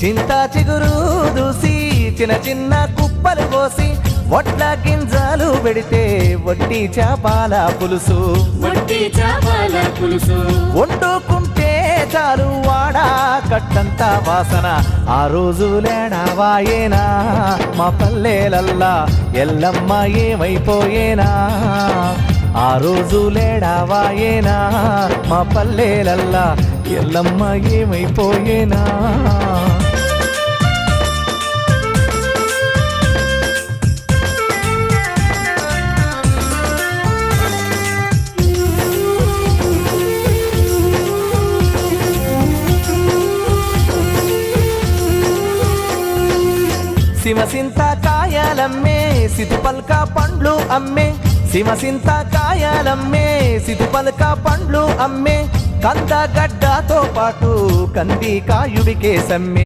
చింతా చిగురు దూసి చిన్న చిన్న కుప్పలు పోసి వడ్ల గింజలు పెడితే వట్టి చేపల పులుసు వండుకుంటే చాలు వాడా కట్టంత వాసన ఆ రోజు లేడావాయేనా మా పల్లెలల్లా ఎల్లమ్మ ఏమైపోయేనా ఆ రోజు లేడావాయేనా మా పల్లెలల్లా ఎల్లమ్మ ఏమైపోయేనా సిమసింత కాయలమ్మే సితుపల్క పండ్లు అమ్మే సిమసింత కాయలమ్మే సితుపల్క పండ్లు అమ్మే కందగడ్డతో పాటు కంది కాయుడికే సమ్మె